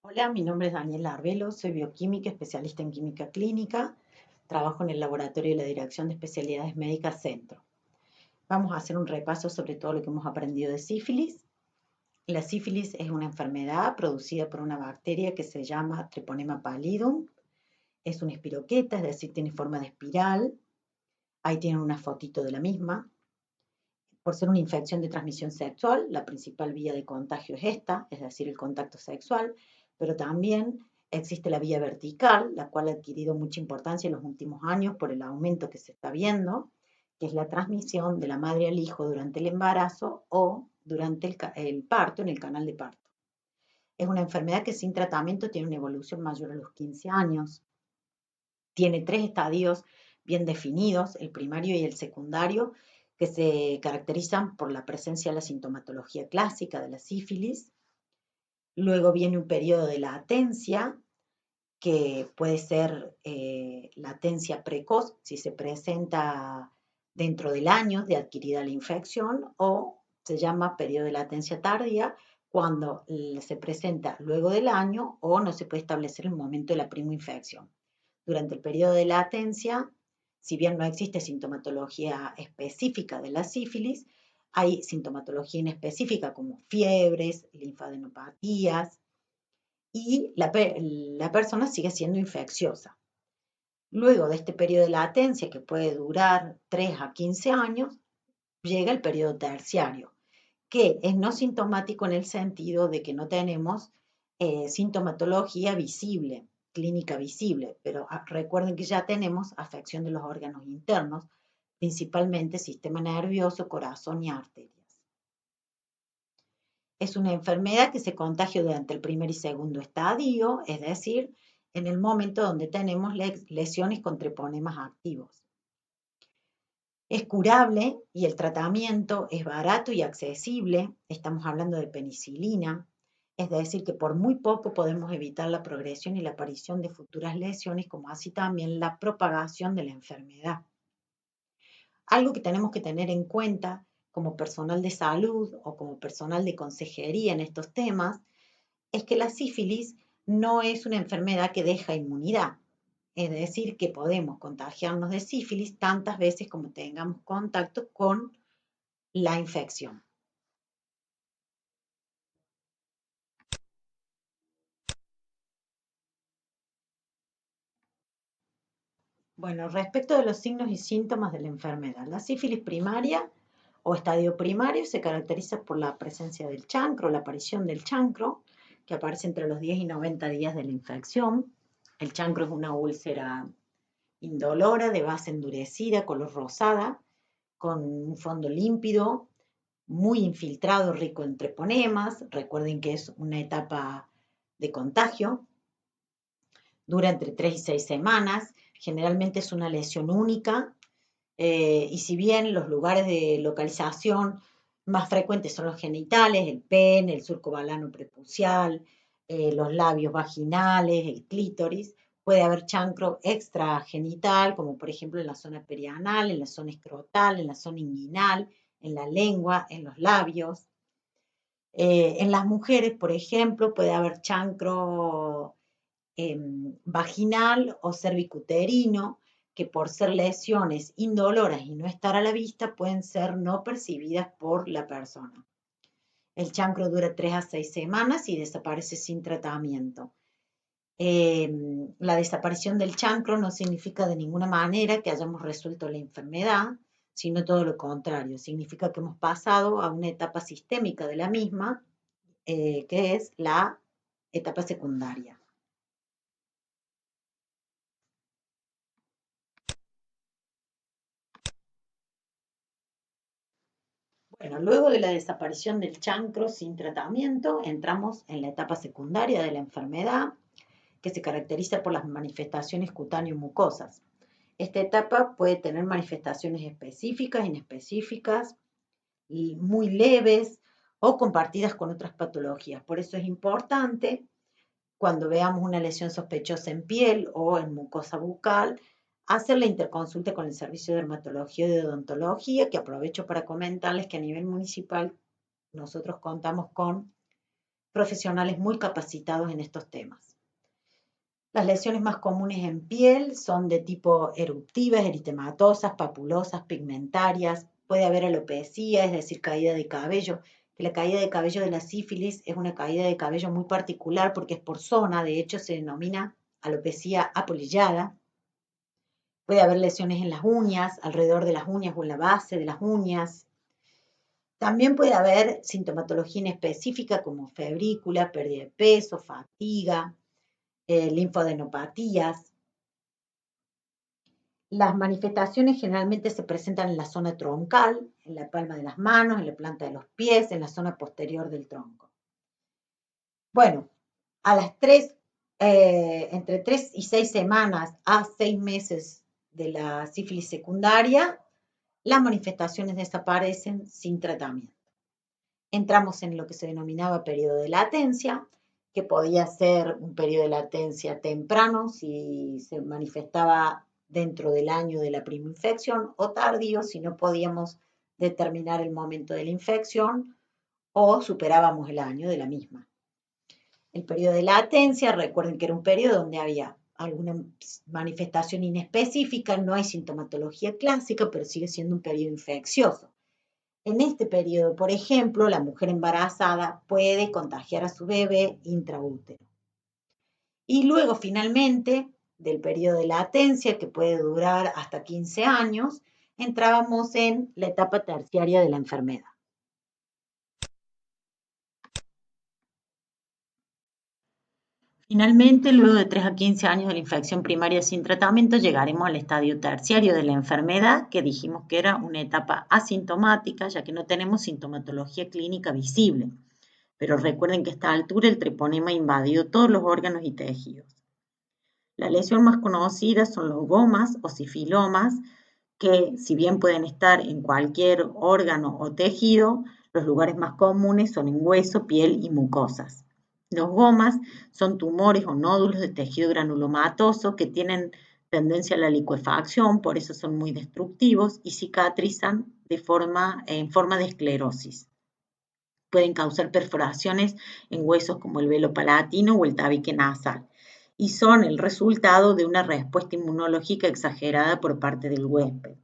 Hola, mi nombre es Daniela Arbelo, soy bioquímica, especialista en química clínica. Trabajo en el laboratorio de la Dirección de Especialidades Médicas Centro. Vamos a hacer un repaso sobre todo lo que hemos aprendido de sífilis. La sífilis es una enfermedad producida por una bacteria que se llama Treponema pallidum. Es una espiroqueta, es decir, tiene forma de espiral. Ahí tienen una fotito de la misma. Por ser una infección de transmisión sexual, la principal vía de contagio es esta, es decir, el contacto sexual, pero también existe la vía vertical, la cual ha adquirido mucha importancia en los últimos años por el aumento que se está viendo, que es la transmisión de la madre al hijo durante el embarazo o durante el parto, en el canal de parto. Es una enfermedad que sin tratamiento tiene una evolución mayor a los 15 años. Tiene tres estadios bien definidos, el primario y el secundario, que se caracterizan por la presencia de la sintomatología clásica de la sífilis. Luego viene un periodo de latencia, que puede ser latencia precoz, si se presenta dentro del año de adquirida la infección, o se llama periodo de latencia tardía, cuando se presenta luego del año o no se puede establecer el momento de la primoinfección. Durante el periodo de latencia, si bien no existe sintomatología específica de la sífilis, hay sintomatología inespecífica como fiebres, linfadenopatías, y la persona sigue siendo infecciosa. Luego de este periodo de latencia, que puede durar 3 a 15 años, llega el periodo terciario, que es no sintomático en el sentido de que no tenemos sintomatología visible, clínica visible, pero recuerden que ya tenemos afección de los órganos internos, principalmente sistema nervioso, corazón y arterias. Es una enfermedad que se contagia durante el primer y segundo estadio, es decir, en el momento donde tenemos lesiones con treponemas activos. Es curable y el tratamiento es barato y accesible. Estamos hablando de penicilina, es decir, que por muy poco podemos evitar la progresión y la aparición de futuras lesiones, como así también la propagación de la enfermedad. Algo que tenemos que tener en cuenta como personal de salud o como personal de consejería en estos temas es que la sífilis no es una enfermedad que deja inmunidad. Es decir, que podemos contagiarnos de sífilis tantas veces como tengamos contacto con la infección. Bueno, respecto de los signos y síntomas de la enfermedad, la sífilis primaria o estadio primario se caracteriza por la presencia del chancro, la aparición del chancro, que aparece entre los 10 y 90 días de la infección. El chancro es una úlcera indolora, de base endurecida, color rosada, con un fondo límpido, muy infiltrado, rico en treponemas. Recuerden que es una etapa de contagio, dura entre 3 y 6 semanas, generalmente es una lesión única, y si bien los lugares de localización más frecuentes son los genitales, el pene, el surco balano prepucial, los labios vaginales, el clítoris, puede haber chancro extragenital, como por ejemplo en la zona perianal, en la zona escrotal, en la zona inguinal, en la lengua, en los labios. En las mujeres, por ejemplo, puede haber chancro vaginal o cervicuterino, que por ser lesiones indoloras y no estar a la vista, pueden ser no percibidas por la persona. El chancro dura 3 a 6 semanas y desaparece sin tratamiento. La desaparición del chancro no significa de ninguna manera que hayamos resuelto la enfermedad, sino todo lo contrario. Significa que hemos pasado a una etapa sistémica de la misma, que es la etapa secundaria. Bueno, luego de la desaparición del chancro sin tratamiento, entramos en la etapa secundaria de la enfermedad, que se caracteriza por las manifestaciones cutáneo-mucosas. Esta etapa puede tener manifestaciones específicas, inespecíficas, y muy leves o compartidas con otras patologías. Por eso es importante, cuando veamos una lesión sospechosa en piel o en mucosa bucal, hacer la interconsulta con el Servicio de Dermatología y de Odontología, que aprovecho para comentarles que a nivel municipal nosotros contamos con profesionales muy capacitados en estos temas. Las lesiones más comunes en piel son de tipo eruptivas, eritematosas, papulosas, pigmentarias. Puede haber alopecia, es decir, caída de cabello. Que la caída de cabello de la sífilis es una caída de cabello muy particular porque es por zona, de hecho se denomina alopecia apolillada. Puede haber lesiones en las uñas, alrededor de las uñas o en la base de las uñas. También puede haber sintomatología inespecífica como febrícula, pérdida de peso, fatiga, linfadenopatías. Las manifestaciones generalmente se presentan en la zona troncal, en la palma de las manos, en la planta de los pies, en la zona posterior del tronco. Bueno, a las entre 3 y 6 semanas a 6 meses de la sífilis secundaria, las manifestaciones desaparecen sin tratamiento. Entramos en lo que se denominaba periodo de latencia, que podía ser un periodo de latencia temprano si se manifestaba dentro del año de la primera infección, o tardío si no podíamos determinar el momento de la infección o superábamos el año de la misma. El periodo de latencia, recuerden que era un periodo donde había alguna manifestación inespecífica, no hay sintomatología clásica, pero sigue siendo un periodo infeccioso. En este periodo, por ejemplo, la mujer embarazada puede contagiar a su bebé intraútero. Y luego, finalmente, del periodo de latencia, que puede durar hasta 15 años, entrábamos en la etapa terciaria de la enfermedad. Finalmente, luego de 3 a 15 años de la infección primaria sin tratamiento, llegaremos al estadio terciario de la enfermedad, que dijimos que era una etapa asintomática, ya que no tenemos sintomatología clínica visible. Pero recuerden que a esta altura el treponema ha invadido todos los órganos y tejidos. La lesión más conocida son los gomas o sifilomas, que si bien pueden estar en cualquier órgano o tejido, los lugares más comunes son en hueso, piel y mucosas. Los gomas son tumores o nódulos de tejido granulomatoso que tienen tendencia a la licuefacción, por eso son muy destructivos y cicatrizan en forma de esclerosis. Pueden causar perforaciones en huesos como el velo palatino o el tabique nasal y son el resultado de una respuesta inmunológica exagerada por parte del huésped.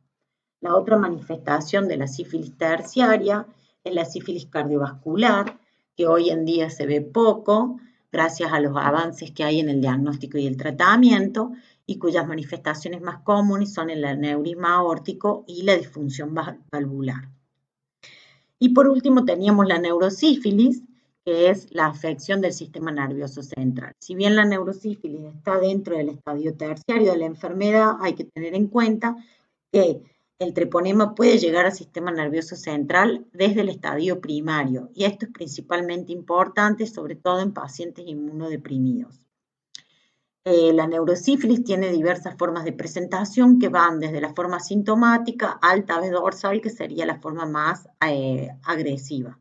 La otra manifestación de la sífilis terciaria es la sífilis cardiovascular, que hoy en día se ve poco, gracias a los avances que hay en el diagnóstico y el tratamiento, y cuyas manifestaciones más comunes son el aneurisma aórtico y la disfunción valvular. Y por último teníamos la neurosífilis, que es la afección del sistema nervioso central. Si bien la neurosífilis está dentro del estadio terciario de la enfermedad, hay que tener en cuenta que el treponema puede llegar al sistema nervioso central desde el estadio primario, y esto es principalmente importante, sobre todo en pacientes inmunodeprimidos. La neurosífilis tiene diversas formas de presentación que van desde la forma sintomática al tabes dorsal, que sería la forma más agresiva.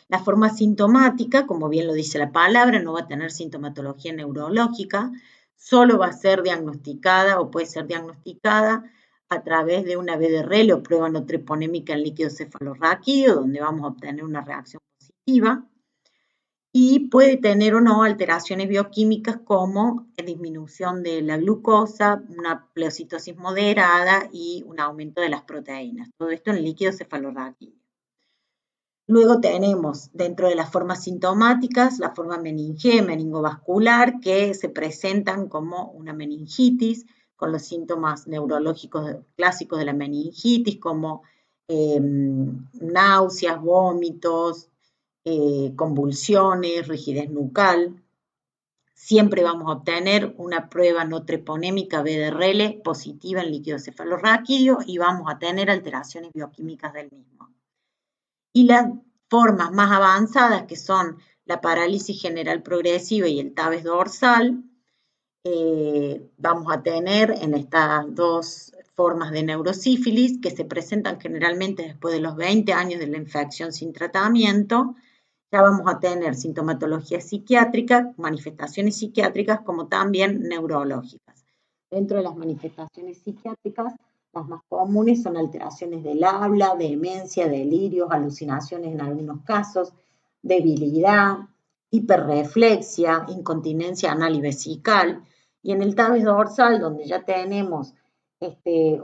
La forma sintomática, como bien lo dice la palabra, no va a tener sintomatología neurológica, solo va a ser diagnosticada o puede ser diagnosticada a través de una BDRL o prueba no treponémica en líquido cefalorraquídeo, donde vamos a obtener una reacción positiva. Y puede tener o no alteraciones bioquímicas como disminución de la glucosa, una pleocitosis moderada y un aumento de las proteínas. Todo esto en líquido cefalorraquídeo. Luego tenemos dentro de las formas sintomáticas la forma meningea, meningovascular, que se presentan como una meningitis con los síntomas neurológicos clásicos de la meningitis como náuseas, vómitos, convulsiones, rigidez nucal. Siempre vamos a obtener una prueba no treponémica BDRL positiva en líquido cefalorraquídeo y vamos a tener alteraciones bioquímicas del mismo. Y las formas más avanzadas, que son la parálisis general progresiva y el tabes dorsal, vamos a tener en estas dos formas de neurosífilis que se presentan generalmente después de los 20 años de la infección sin tratamiento. Ya vamos a tener sintomatología psiquiátrica, manifestaciones psiquiátricas como también neurológicas. Dentro de las manifestaciones psiquiátricas, las más comunes son alteraciones del habla, demencia, delirios, alucinaciones en algunos casos, debilidad, hiperreflexia, incontinencia anal y vesical. Y en el tabes dorsal, donde ya tenemos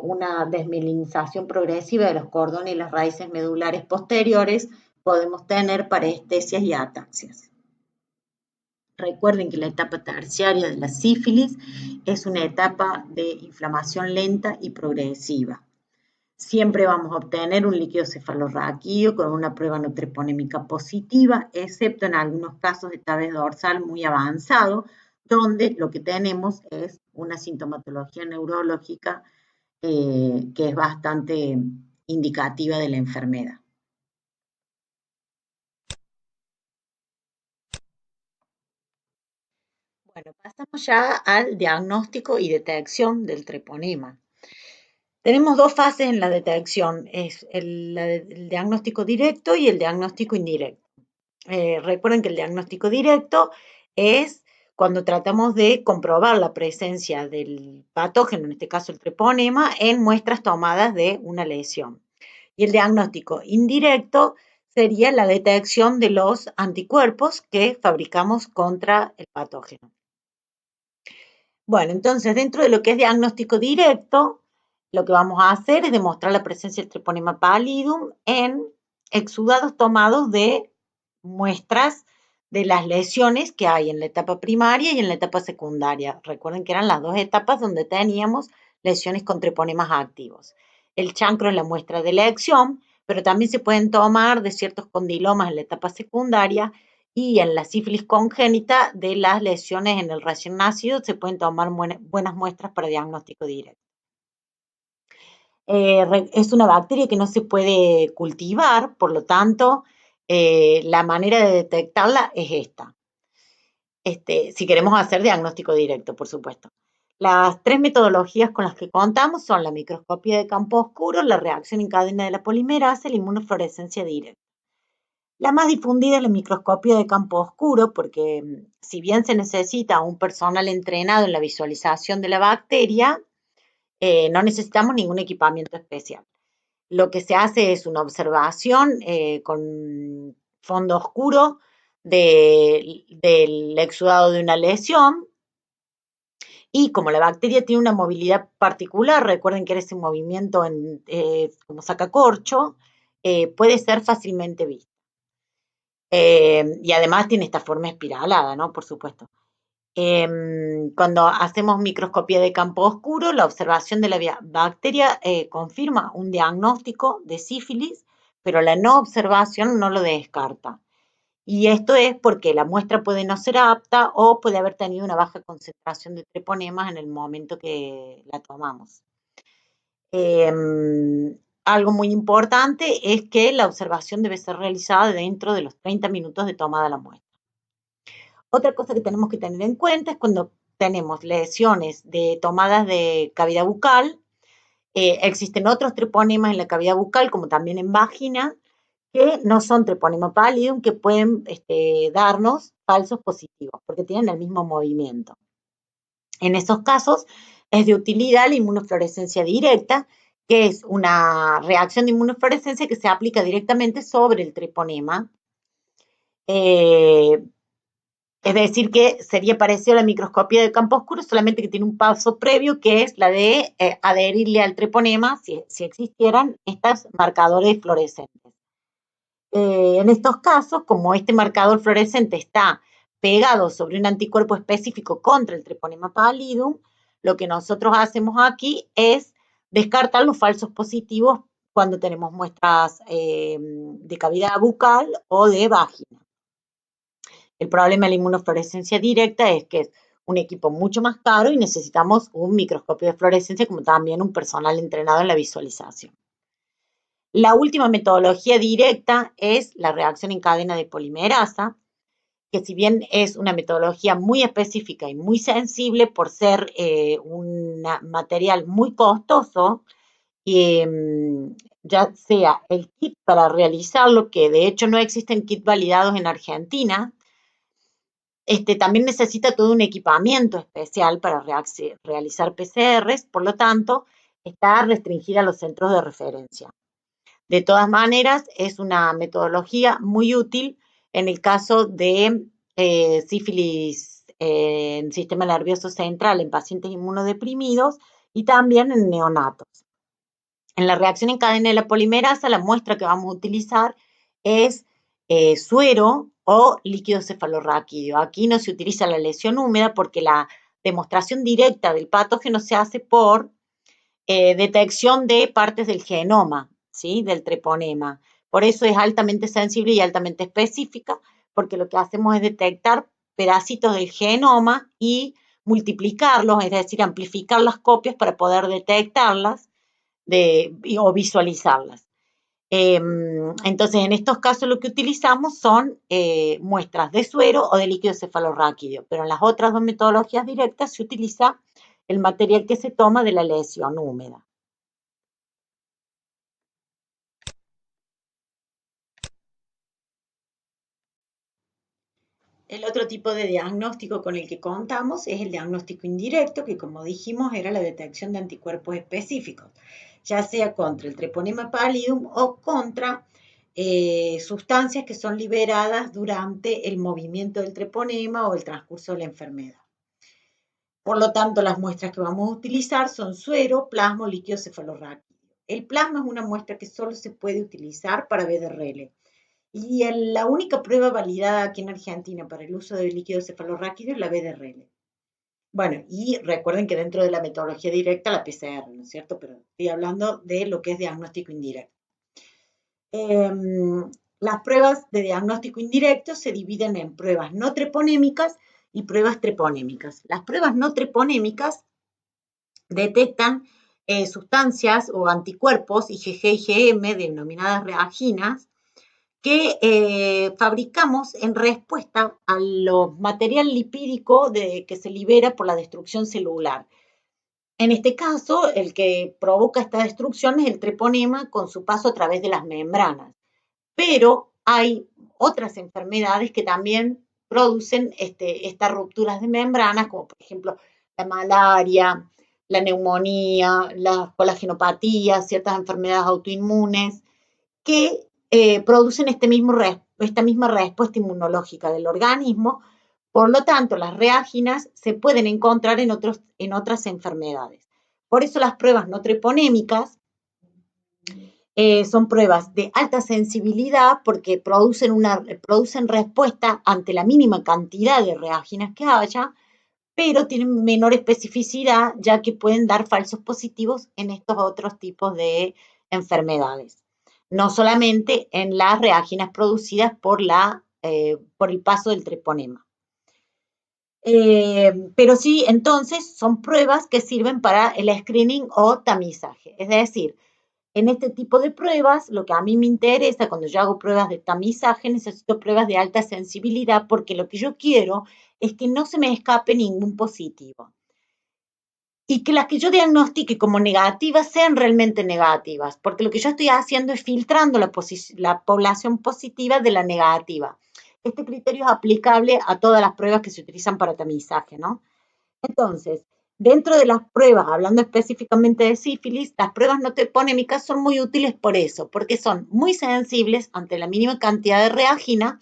una desmelinización progresiva de los cordones y las raíces medulares posteriores, podemos tener parestesias y ataxias. Recuerden que la etapa terciaria de la sífilis es una etapa de inflamación lenta y progresiva. Siempre vamos a obtener un líquido cefalorraquídeo con una prueba no treponémica positiva, excepto en algunos casos de tabes dorsal muy avanzado, donde lo que tenemos es una sintomatología neurológica que es bastante indicativa de la enfermedad. Bueno, pasamos ya al diagnóstico y detección del treponema. Tenemos dos fases en la detección, es el diagnóstico directo y el diagnóstico indirecto. Recuerden que el diagnóstico directo es cuando tratamos de comprobar la presencia del patógeno, en este caso el treponema, en muestras tomadas de una lesión. Y el diagnóstico indirecto sería la detección de los anticuerpos que fabricamos contra el patógeno. Bueno, entonces dentro de lo que es diagnóstico directo, lo que vamos a hacer es demostrar la presencia del treponema pallidum en exudados tomados de muestras de las lesiones que hay en la etapa primaria y en la etapa secundaria. Recuerden que eran las dos etapas donde teníamos lesiones con treponemas activos. El chancro es la muestra de elección, pero también se pueden tomar de ciertos condilomas en la etapa secundaria y en la sífilis congénita de las lesiones en el recién nacido se pueden tomar buenas muestras para diagnóstico directo. Es una bacteria que no se puede cultivar, por lo tanto, la manera de detectarla es esta. Si queremos hacer diagnóstico directo, por supuesto. Las tres metodologías con las que contamos son la microscopía de campo oscuro, la reacción en cadena de la polimerasa y la inmunofluorescencia directa. La más difundida es la microscopía de campo oscuro, porque si bien se necesita un personal entrenado en la visualización de la bacteria, no necesitamos ningún equipamiento especial. Lo que se hace es una observación con fondo oscuro del exudado de una lesión y como la bacteria tiene una movilidad particular, recuerden que era ese movimiento como sacacorcho, puede ser fácilmente visto. Y además tiene esta forma espiralada, ¿no? Por supuesto. Cuando hacemos microscopía de campo oscuro, la observación de la bacteria confirma un diagnóstico de sífilis, pero la no observación no lo descarta. Y esto es porque la muestra puede no ser apta o puede haber tenido una baja concentración de treponemas en el momento que la tomamos. Algo muy importante es que la observación debe ser realizada dentro de los 30 minutos de tomada la muestra. Otra cosa que tenemos que tener en cuenta es cuando tenemos lesiones de tomadas de cavidad bucal, existen otros treponemas en la cavidad bucal, como también en vagina, que no son treponema pallidum, que pueden darnos falsos positivos, porque tienen el mismo movimiento. En esos casos es de utilidad la inmunofluorescencia directa, que es una reacción de inmunofluorescencia que se aplica directamente sobre el treponema. Es decir, que sería parecido a la microscopía de campo oscuro, solamente que tiene un paso previo, que es la de adherirle al treponema, si existieran, estos marcadores fluorescentes. En estos casos, como este marcador fluorescente está pegado sobre un anticuerpo específico contra el treponema pallidum, lo que nosotros hacemos aquí es descartar los falsos positivos cuando tenemos muestras de cavidad bucal o de vagina. El problema de la inmunofluorescencia directa es que es un equipo mucho más caro y necesitamos un microscopio de fluorescencia como también un personal entrenado en la visualización. La última metodología directa es la reacción en cadena de polimerasa, que si bien es una metodología muy específica y muy sensible por ser un material muy costoso, ya sea el kit para realizarlo, que de hecho no existen kits validados en Argentina, también necesita todo un equipamiento especial para realizar PCRs, por lo tanto, está restringida a los centros de referencia. De todas maneras, es una metodología muy útil en el caso de sífilis en sistema nervioso central en pacientes inmunodeprimidos y también en neonatos. En la reacción en cadena de la polimerasa, la muestra que vamos a utilizar es suero o líquido cefalorraquídeo. Aquí no se utiliza la lesión húmeda porque la demostración directa del patógeno se hace por detección de partes del genoma, ¿sí? Del treponema. Por eso es altamente sensible y altamente específica, porque lo que hacemos es detectar pedacitos del genoma y multiplicarlos, es decir, amplificar las copias para poder detectarlas o visualizarlas. Entonces, en estos casos lo que utilizamos son muestras de suero o de líquido cefalorraquídeo, pero en las otras dos metodologías directas se utiliza el material que se toma de la lesión húmeda. El otro tipo de diagnóstico con el que contamos es el diagnóstico indirecto, que como dijimos era la detección de anticuerpos específicos, ya sea contra el treponema pallidum o contra sustancias que son liberadas durante el movimiento del treponema o el transcurso de la enfermedad. Por lo tanto, las muestras que vamos a utilizar son suero, plasma o líquido cefalorraquídeo. El plasma es una muestra que solo se puede utilizar para BDRL. Y la única prueba validada aquí en Argentina para el uso del líquido cefalorraquídeo es la BDRL. Bueno, y recuerden que dentro de la metodología directa la PCR, ¿no es cierto? Pero estoy hablando de lo que es diagnóstico indirecto. Las pruebas de diagnóstico indirecto se dividen en pruebas no treponémicas y pruebas treponémicas. Las pruebas no treponémicas detectan sustancias o anticuerpos IgG y IgM denominadas reaginas que fabricamos en respuesta al material lipídico que se libera por la destrucción celular. En este caso, el que provoca esta destrucción es el treponema con su paso a través de las membranas. Pero hay otras enfermedades que también producen estas rupturas de membranas, como por ejemplo la malaria, la neumonía, las colagenopatías, ciertas enfermedades autoinmunes, que producen esta misma respuesta inmunológica del organismo. Por lo tanto, las reaginas se pueden encontrar en otras enfermedades. Por eso las pruebas no treponémicas son pruebas de alta sensibilidad porque producen respuesta ante la mínima cantidad de reaginas que haya, pero tienen menor especificidad ya que pueden dar falsos positivos en estos otros tipos de enfermedades. No solamente en las reaginas producidas por el paso del treponema. Pero sí, entonces, son pruebas que sirven para el screening o tamizaje. Es decir, en este tipo de pruebas, lo que a mí me interesa cuando yo hago pruebas de tamizaje, necesito pruebas de alta sensibilidad porque lo que yo quiero es que no se me escape ningún positivo. Y que las que yo diagnostique como negativas sean realmente negativas, porque lo que yo estoy haciendo es filtrando la población positiva de la negativa. Este criterio es aplicable a todas las pruebas que se utilizan para tamizaje, ¿no? Entonces, dentro de las pruebas, hablando específicamente de sífilis, las pruebas no treponémicas son muy útiles por eso, porque son muy sensibles ante la mínima cantidad de reagina,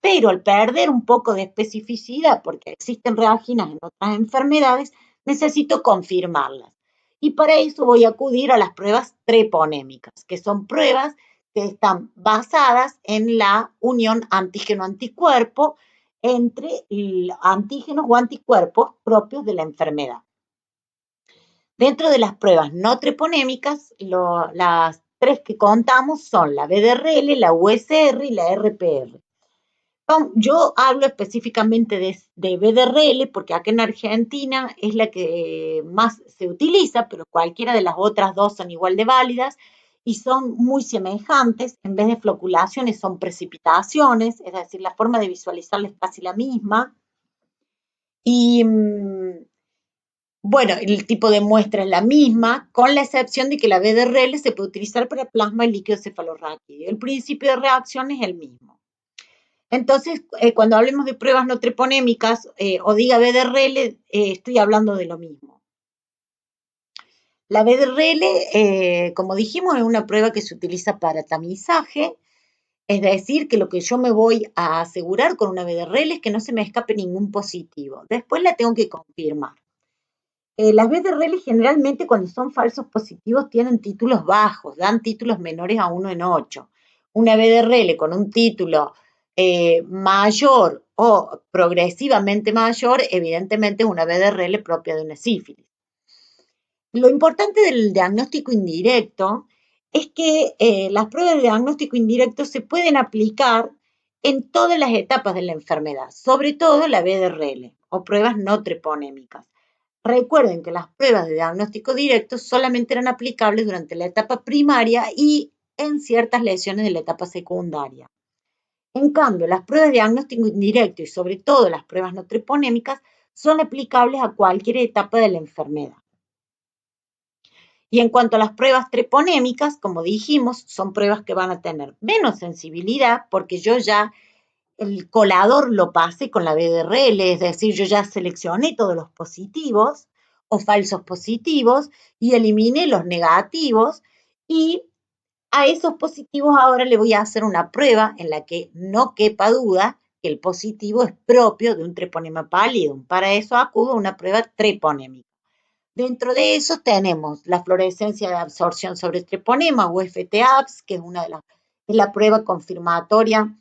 pero al perder un poco de especificidad, porque existen reaginas en otras enfermedades, necesito confirmarlas. Y para eso voy a acudir a las pruebas treponémicas, que son pruebas que están basadas en la unión antígeno-anticuerpo entre antígenos o anticuerpos propios de la enfermedad. Dentro de las pruebas no treponémicas, las tres que contamos son la BDRL, la USR y la RPR. Yo hablo específicamente de BDRL porque acá en Argentina es la que más se utiliza, pero cualquiera de las otras dos son igual de válidas y son muy semejantes. En vez de floculaciones son precipitaciones, es decir, la forma de visualizarla es casi la misma. Y bueno, el tipo de muestra es la misma, con la excepción de que la BDRL se puede utilizar para plasma y líquido cefalorraquídeo. El principio de reacción es el mismo. Entonces, cuando hablemos de pruebas no treponémicas o diga BDRL, estoy hablando de lo mismo. La BDRL, como dijimos, es una prueba que se utiliza para tamizaje. Es decir, que lo que yo me voy a asegurar con una BDRL es que no se me escape ningún positivo. Después la tengo que confirmar. Las BDRL generalmente cuando son falsos positivos tienen títulos bajos, dan títulos menores a 1 en 8. Una BDRL con un título mayor o progresivamente mayor, evidentemente es una BDRL propia de una sífilis. Lo importante del diagnóstico indirecto es que las pruebas de diagnóstico indirecto se pueden aplicar en todas las etapas de la enfermedad, sobre todo la BDRL o pruebas no treponémicas. Recuerden que las pruebas de diagnóstico directo solamente eran aplicables durante la etapa primaria y en ciertas lesiones de la etapa secundaria. En cambio, las pruebas de diagnóstico indirecto y sobre todo las pruebas no treponémicas son aplicables a cualquier etapa de la enfermedad. Y en cuanto a las pruebas treponémicas, como dijimos, son pruebas que van a tener menos sensibilidad porque yo ya el colador lo pasé con la BDRL, es decir, yo ya seleccioné todos los positivos o falsos positivos y eliminé los negativos y a esos positivos ahora le voy a hacer una prueba en la que no quepa duda que el positivo es propio de un treponema pallidum. Para eso acudo a una prueba treponémica. Dentro de eso tenemos la fluorescencia de absorción sobre treponema o FT-ABS, que es la prueba confirmatoria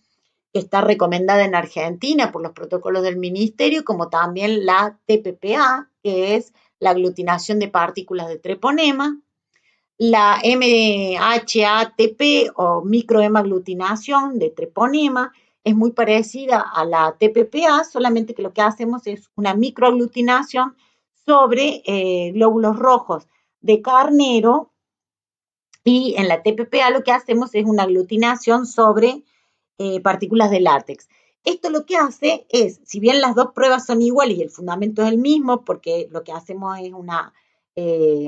que está recomendada en Argentina por los protocolos del ministerio, como también la TPPA, que es la aglutinación de partículas de treponema, la MHATP o microhemaglutinación de treponema, es muy parecida a la TPPA, solamente que lo que hacemos es una microaglutinación sobre glóbulos rojos de carnero y en la TPPA lo que hacemos es una aglutinación sobre partículas de látex. Esto lo que hace es, si bien las dos pruebas son iguales y el fundamento es el mismo, porque lo que hacemos es una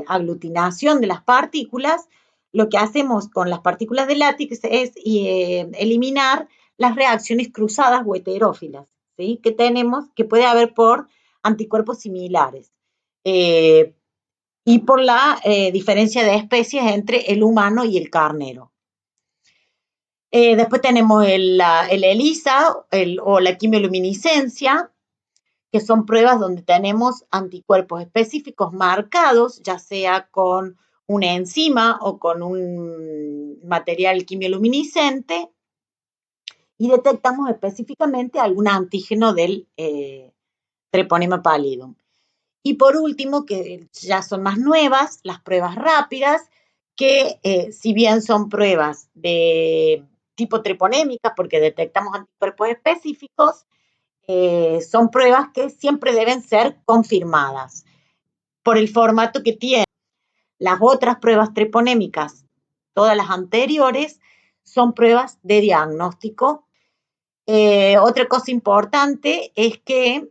aglutinación de las partículas, lo que hacemos con las partículas de látex es eliminar las reacciones cruzadas o heterófilas, ¿sí? Que tenemos, que puede haber por anticuerpos similares. Y por la diferencia de especies entre el humano y el carnero. Después tenemos el ELISA o la quimioluminiscencia, que son pruebas donde tenemos anticuerpos específicos marcados, ya sea con una enzima o con un material quimioluminiscente, y detectamos específicamente algún antígeno del treponema pallidum. Y por último, que ya son más nuevas, las pruebas rápidas, que si bien son pruebas de tipo treponémica, porque detectamos anticuerpos específicos, son pruebas que siempre deben ser confirmadas por el formato que tienen. Las otras pruebas treponémicas, todas las anteriores, son pruebas de diagnóstico. Otra cosa importante es que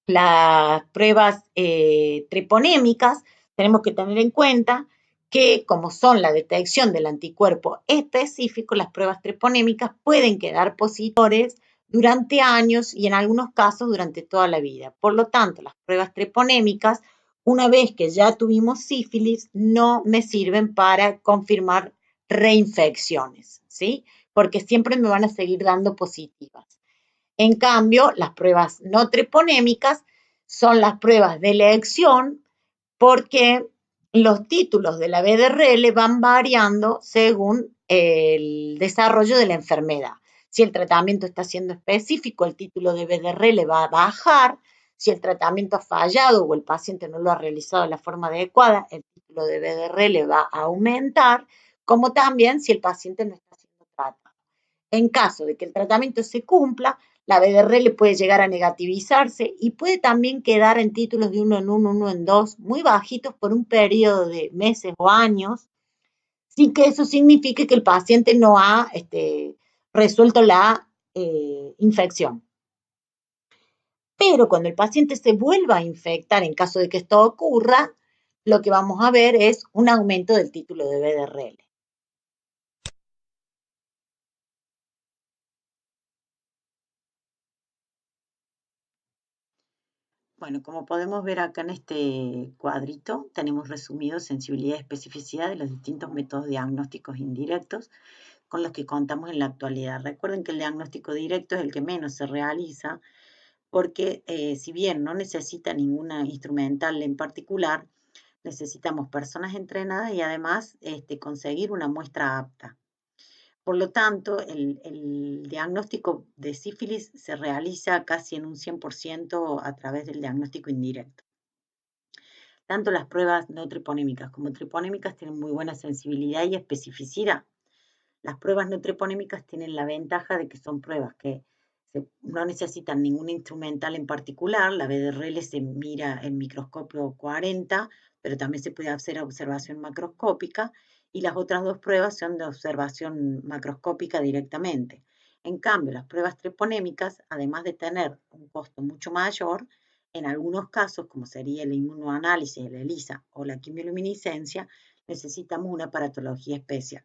las pruebas treponémicas, tenemos que tener en cuenta que como son la detección del anticuerpo específico, las pruebas treponémicas pueden quedar positivos durante años y en algunos casos durante toda la vida. Por lo tanto, las pruebas treponémicas, una vez que ya tuvimos sífilis, no me sirven para confirmar reinfecciones, ¿sí? Porque siempre me van a seguir dando positivas. En cambio, las pruebas no treponémicas son las pruebas de elección porque los títulos de la BDRL van variando según el desarrollo de la enfermedad. Si el tratamiento está siendo específico, el título de BDRL va a bajar. Si el tratamiento ha fallado o el paciente no lo ha realizado de la forma adecuada, el título de BDRL va a aumentar, como también si el paciente no está siendo tratado. En caso de que el tratamiento se cumpla, la BDRL puede llegar a negativizarse y puede también quedar en títulos de 1 en 1, 1 en 2, muy bajitos por un periodo de meses o años, sin que eso signifique que el paciente no ha resuelto la infección. Pero cuando el paciente se vuelva a infectar, en caso de que esto ocurra, lo que vamos a ver es un aumento del título de BDRL. Bueno, como podemos ver acá en este cuadrito, tenemos resumido sensibilidad y especificidad de los distintos métodos diagnósticos indirectos. con los que contamos en la actualidad. Recuerden que el diagnóstico directo es el que menos se realiza, porque si bien no necesita ninguna instrumental en particular, necesitamos personas entrenadas y además conseguir una muestra apta. Por lo tanto, el diagnóstico de sífilis se realiza casi en un 100% a través del diagnóstico indirecto. Tanto las pruebas no treponémicas como treponémicas tienen muy buena sensibilidad y especificidad. Las pruebas no treponémicas tienen la ventaja de que son pruebas que no necesitan ningún instrumental en particular. La BDRL se mira en microscopio 40, pero también se puede hacer observación macroscópica, y las otras dos pruebas son de observación macroscópica directamente. En cambio, las pruebas treponémicas, además de tener un costo mucho mayor, en algunos casos, como sería el inmunoanálisis, el ELISA o la quimioluminiscencia, necesitamos una aparatología especial.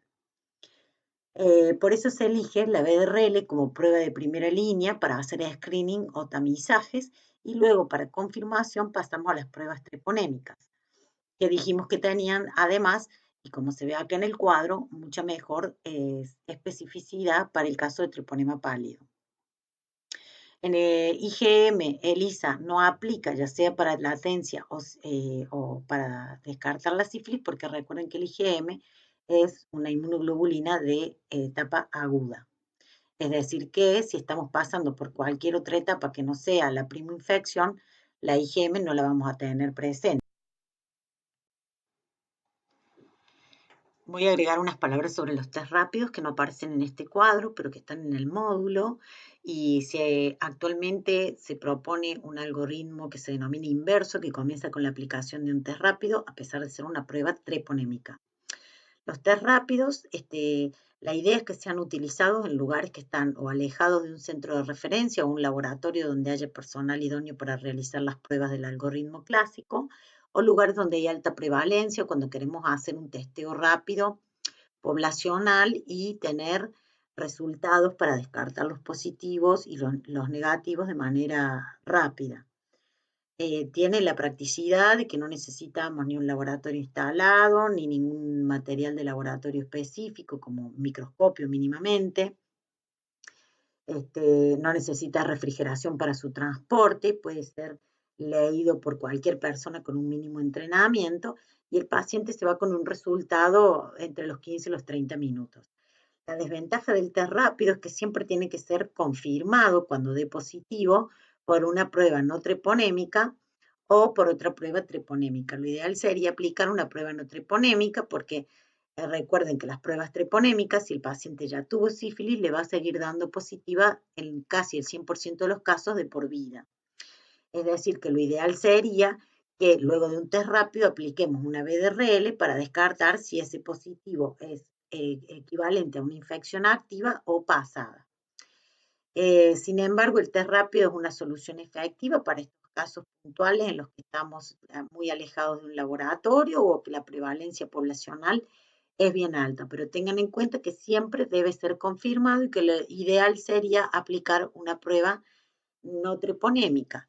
Por eso se elige la BDRL como prueba de primera línea para hacer screening o tamizajes, y luego para confirmación pasamos a las pruebas treponémicas, que dijimos que tenían además, y como se ve acá en el cuadro, mucha mejor especificidad para el caso de treponema pálido. En el IgM, ELISA no aplica, ya sea para latencia o para descartar la sífilis, porque recuerden que el IgM es una inmunoglobulina de etapa aguda. Es decir, que si estamos pasando por cualquier otra etapa que no sea la primoinfección, la IgM no la vamos a tener presente. Voy a agregar unas palabras sobre los test rápidos que no aparecen en este cuadro, pero que están en el módulo, y actualmente se propone un algoritmo que se denomina inverso, que comienza con la aplicación de un test rápido, a pesar de ser una prueba treponémica. Los test rápidos, la idea es que sean utilizados en lugares que están o alejados de un centro de referencia o un laboratorio donde haya personal idóneo para realizar las pruebas del algoritmo clásico, o lugares donde hay alta prevalencia, cuando queremos hacer un testeo rápido poblacional y tener resultados para descartar los positivos y los negativos de manera rápida. Tiene la practicidad de que no necesitamos ni un laboratorio instalado, ni ningún material de laboratorio específico, como microscopio mínimamente. No necesita refrigeración para su transporte, puede ser leído por cualquier persona con un mínimo entrenamiento, y el paciente se va con un resultado entre los 15 y los 30 minutos. La desventaja del test rápido es que siempre tiene que ser confirmado cuando dé positivo por una prueba no treponémica o por otra prueba treponémica. Lo ideal sería aplicar una prueba no treponémica, porque recuerden que las pruebas treponémicas, si el paciente ya tuvo sífilis, le va a seguir dando positiva en casi el 100% de los casos de por vida. Es decir, que lo ideal sería que luego de un test rápido apliquemos una BDRL para descartar si ese positivo es equivalente a una infección activa o pasada. Sin embargo, el test rápido es una solución efectiva para estos casos puntuales en los que estamos muy alejados de un laboratorio o que la prevalencia poblacional es bien alta, pero tengan en cuenta que siempre debe ser confirmado y que lo ideal sería aplicar una prueba no treponémica.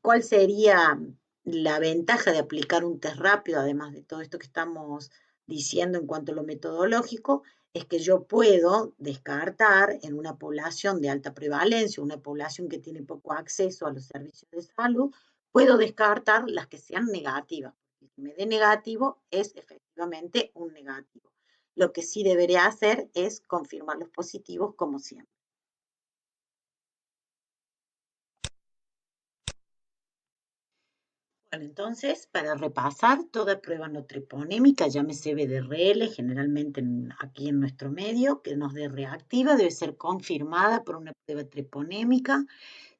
¿Cuál sería la ventaja de aplicar un test rápido, además de todo esto que estamos diciendo en cuanto a lo metodológico? Es que yo puedo descartar en una población de alta prevalencia, una población que tiene poco acceso a los servicios de salud, puedo descartar las que sean negativas. El que me dé negativo es efectivamente un negativo. Lo que sí debería hacer es confirmar los positivos como siempre. Bueno, entonces, para repasar, toda prueba no treponémica, llámese BDRL, generalmente aquí en nuestro medio, que nos dé reactiva, debe ser confirmada por una prueba treponémica,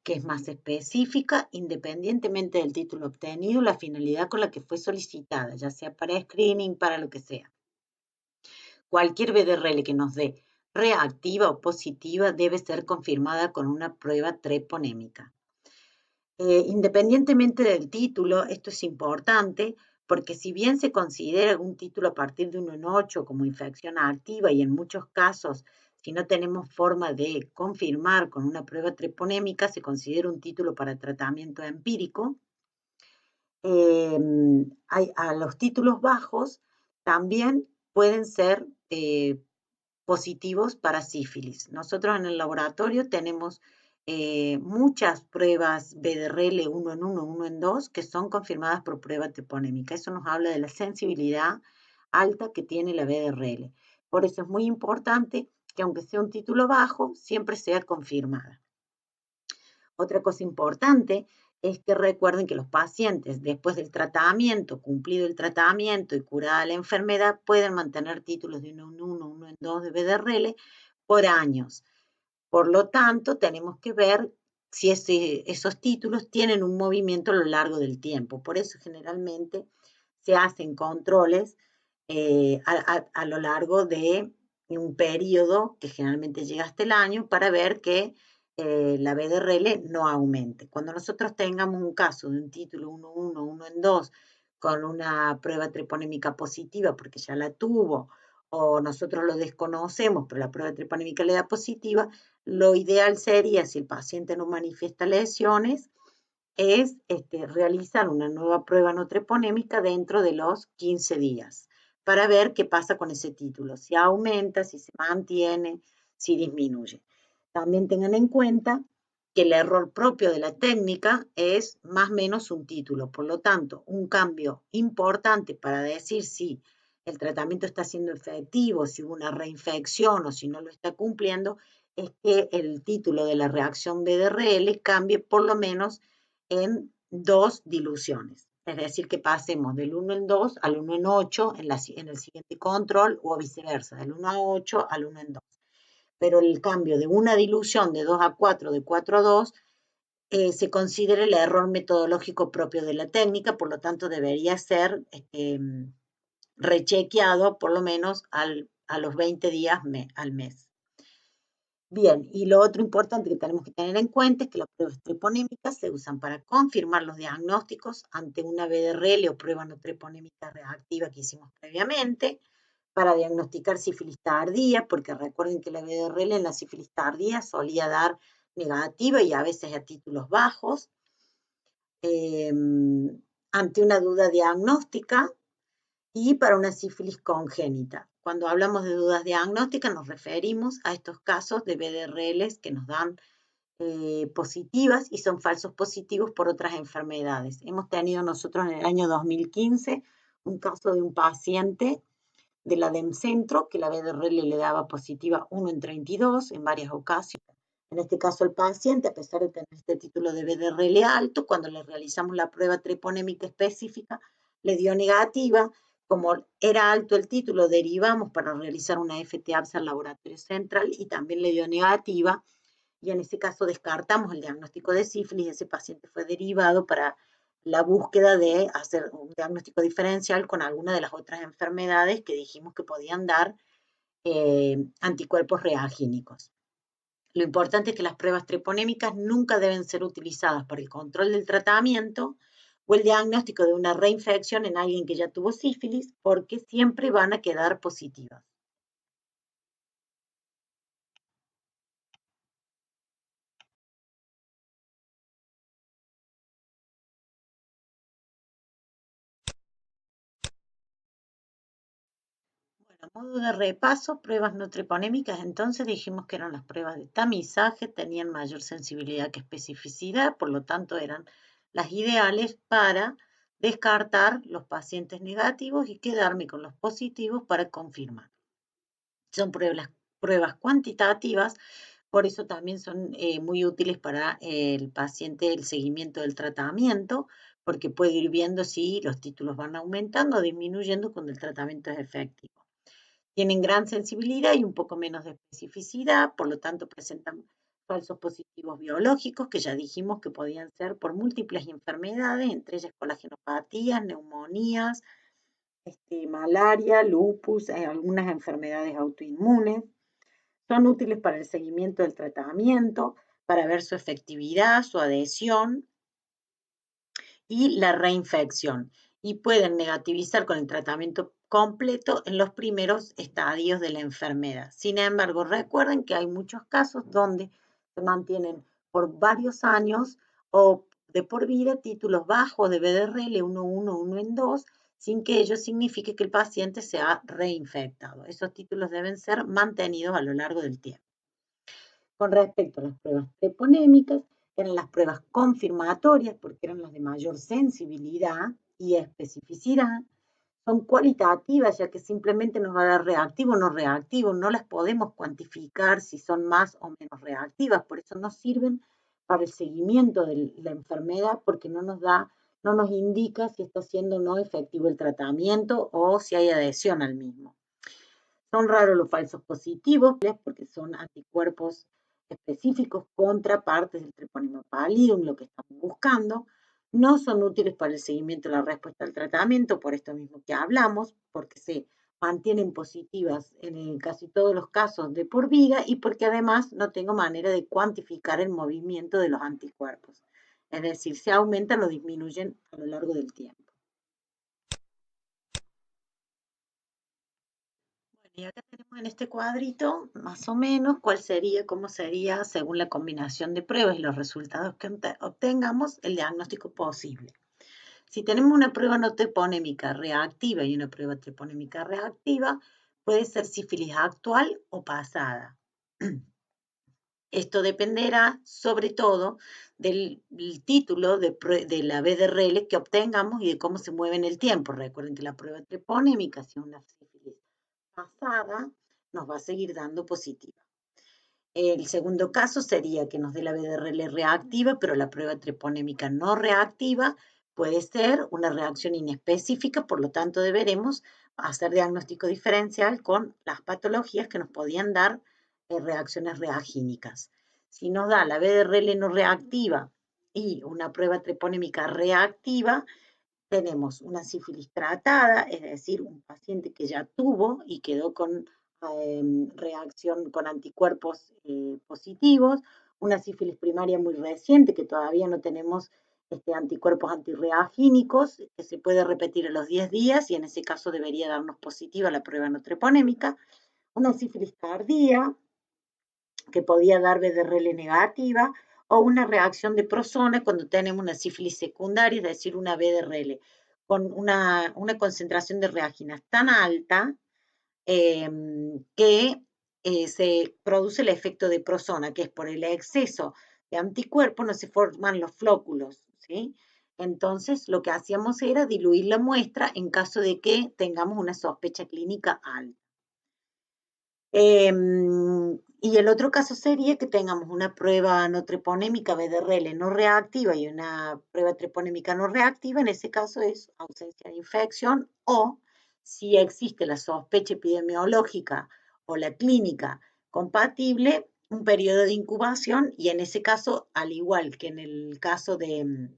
que es más específica, independientemente del título obtenido, la finalidad con la que fue solicitada, ya sea para screening, para lo que sea. Cualquier BDRL que nos dé reactiva o positiva debe ser confirmada con una prueba treponémica. Independientemente del título, esto es importante, porque si bien se considera algún título a partir de 1 en 8 como infección activa, y en muchos casos, si no tenemos forma de confirmar con una prueba treponémica, se considera un título para tratamiento empírico, a los títulos bajos también pueden ser positivos para sífilis. Nosotros en el laboratorio tenemos muchas pruebas BDRL 1 en 1, 1 en 2, que son confirmadas por prueba treponémica. Eso nos habla de la sensibilidad alta que tiene la BDRL. Por eso es muy importante que aunque sea un título bajo, siempre sea confirmada. Otra cosa importante es que recuerden que los pacientes, después del tratamiento, cumplido el tratamiento y curada la enfermedad, pueden mantener títulos de 1 en 1, 1 en 2 de BDRL por años. Por lo tanto, tenemos que ver si esos títulos tienen un movimiento a lo largo del tiempo. Por eso generalmente se hacen controles a lo largo de un periodo que generalmente llega hasta el año para ver que la BDRL no aumente. Cuando nosotros tengamos un caso de un título 1-1, 1 en 2, con una prueba treponémica positiva porque ya la tuvo, o nosotros lo desconocemos, pero la prueba treponémica le da positiva, lo ideal sería, si el paciente no manifiesta lesiones, es realizar una nueva prueba no treponémica dentro de los 15 días para ver qué pasa con ese título, si aumenta, si se mantiene, si disminuye. También tengan en cuenta que el error propio de la técnica es más o menos un título, por lo tanto, un cambio importante para decir si el tratamiento está siendo efectivo, si hubo una reinfección o si no lo está cumpliendo, es que el título de la reacción BDRL cambie por lo menos en 2 diluciones. Es decir, que pasemos del 1 en 2 al 1 en 8 en el siguiente control o viceversa, del 1 a 8 al 1 en 2. Pero el cambio de una dilución de 2 a 4, de 4 a 2, se considera el error metodológico propio de la técnica, por lo tanto debería ser rechequeado por lo menos a los 20 días al mes. Bien, y lo otro importante que tenemos que tener en cuenta es que las pruebas treponémicas se usan para confirmar los diagnósticos ante una BDRL o prueba no treponémica reactiva que hicimos previamente, para diagnosticar sífilis tardía, porque recuerden que la BDRL en la sífilis tardía solía dar negativa y a veces a títulos bajos, ante una duda diagnóstica y para una sífilis congénita. Cuando hablamos de dudas diagnósticas nos referimos a estos casos de BDRLs que nos dan positivas y son falsos positivos por otras enfermedades. Hemos tenido nosotros en el año 2015 un caso de un paciente de la DEMCentro que la BDRL le daba positiva 1 en 32 en varias ocasiones. En este caso el paciente, a pesar de tener este título de BDRL alto, cuando le realizamos la prueba treponémica específica, le dio negativa. Como era alto el título, derivamos para realizar una FT-ABSA al laboratorio central y también le dio negativa. Y en ese caso descartamos el diagnóstico de sífilis, ese paciente fue derivado para la búsqueda de hacer un diagnóstico diferencial con alguna de las otras enfermedades que dijimos que podían dar anticuerpos reagínicos. Lo importante es que las pruebas treponémicas nunca deben ser utilizadas para el control del tratamiento o el diagnóstico de una reinfección en alguien que ya tuvo sífilis, porque siempre van a quedar positivas. A modo de repaso, pruebas no treponémicas, entonces dijimos que eran las pruebas de tamizaje, tenían mayor sensibilidad que especificidad, por lo tanto eran las ideales para descartar los pacientes negativos y quedarme con los positivos para confirmar. Son pruebas cuantitativas, por eso también son muy útiles para el paciente el seguimiento del tratamiento, porque puede ir viendo si los títulos van aumentando o disminuyendo cuando el tratamiento es efectivo. Tienen gran sensibilidad y un poco menos de especificidad, por lo tanto presentan falsos positivos biológicos, que ya dijimos que podían ser por múltiples enfermedades, entre ellas colagenopatías, neumonías, malaria, lupus, algunas enfermedades autoinmunes. Son útiles para el seguimiento del tratamiento, para ver su efectividad, su adhesión y la reinfección. Y pueden negativizar con el tratamiento completo en los primeros estadios de la enfermedad. Sin embargo, recuerden que hay muchos casos donde se mantienen por varios años o de por vida títulos bajos de BDRL 1.1, 1 en 2, sin que ello signifique que el paciente se ha reinfectado. Esos títulos deben ser mantenidos a lo largo del tiempo. Con respecto a las pruebas treponémicas, eran las pruebas confirmatorias porque eran las de mayor sensibilidad y especificidad. Son cualitativas, ya que simplemente nos va a dar reactivo o no reactivo. No las podemos cuantificar si son más o menos reactivas. Por eso no sirven para el seguimiento de la enfermedad, porque no nos indica si está siendo o no efectivo el tratamiento o si hay adhesión al mismo. Son raros los falsos positivos, porque son anticuerpos específicos contra partes del treponema pallidum, lo que estamos buscando. No son útiles para el seguimiento de la respuesta al tratamiento, por esto mismo que hablamos, porque se mantienen positivas en casi todos los casos de por vida y porque además no tengo manera de cuantificar el movimiento de los anticuerpos. Es decir, se aumentan o disminuyen a lo largo del tiempo. Y acá tenemos en este cuadrito, más o menos, cómo sería, según la combinación de pruebas y los resultados que obtengamos, el diagnóstico posible. Si tenemos una prueba no treponémica reactiva y una prueba treponémica reactiva, puede ser sífilis actual o pasada. Esto dependerá, sobre todo, del título de la BDRL que obtengamos y de cómo se mueve en el tiempo. Recuerden que la prueba treponémica, si es una sífilis pasada, nos va a seguir dando positiva. El segundo caso sería que nos dé la BDRL reactiva, pero la prueba treponémica no reactiva. Puede ser una reacción inespecífica, por lo tanto deberemos hacer diagnóstico diferencial con las patologías que nos podían dar reacciones reagínicas. Si nos da la BDRL no reactiva y una prueba treponémica reactiva, tenemos una sífilis tratada, es decir, un paciente que ya tuvo y quedó con reacción con anticuerpos positivos, una sífilis primaria muy reciente que todavía no tenemos anticuerpos antirreagínicos, que se puede repetir a los 10 días y en ese caso debería darnos positiva la prueba no treponémica, una sífilis tardía que podía dar BDRL negativa, o una reacción de prozona cuando tenemos una sífilis secundaria, es decir, una BDRL con una concentración de reaginas tan alta que se produce el efecto de prozona, que es por el exceso de anticuerpos no se forman los flóculos, ¿sí? Entonces, lo que hacíamos era diluir la muestra en caso de que tengamos una sospecha clínica alta. Y el otro caso sería que tengamos una prueba no treponémica BDRL no reactiva y una prueba treponémica no reactiva. En ese caso es ausencia de infección, o si existe la sospecha epidemiológica o la clínica compatible, un periodo de incubación, y en ese caso, al igual que en el caso de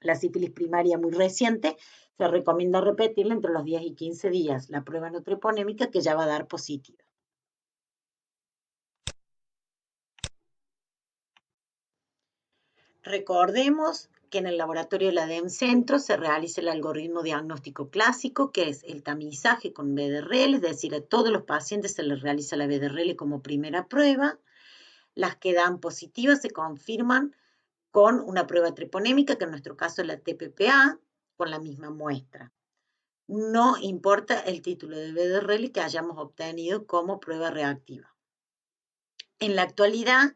la sífilis primaria muy reciente, se recomienda repetirla entre los 10 y 15 días la prueba no treponémica, que ya va a dar positiva. Recordemos que en el laboratorio de la DEM Centro se realiza el algoritmo diagnóstico clásico, que es el tamizaje con BDRL, es decir, a todos los pacientes se les realiza la BDRL como primera prueba. Las que dan positivas se confirman con una prueba treponémica, que en nuestro caso es la TPPA, con la misma muestra. No importa el título de BDRL que hayamos obtenido como prueba reactiva. En la actualidad,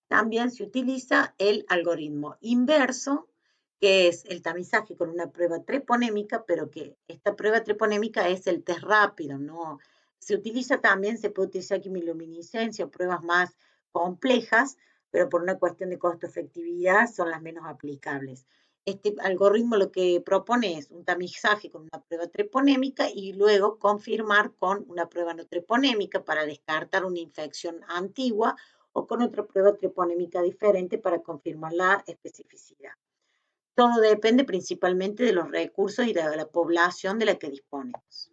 también se utiliza el algoritmo inverso, que es el tamizaje con una prueba treponémica, pero que esta prueba treponémica es el test rápido, ¿no? Se utiliza también, se puede utilizar quimiluminiscencia o pruebas más complejas, pero por una cuestión de costo-efectividad son las menos aplicables. Este algoritmo lo que propone es un tamizaje con una prueba treponémica y luego confirmar con una prueba no treponémica para descartar una infección antigua, o con otra prueba treponémica diferente para confirmar la especificidad. Todo depende principalmente de los recursos y de la población de la que disponemos.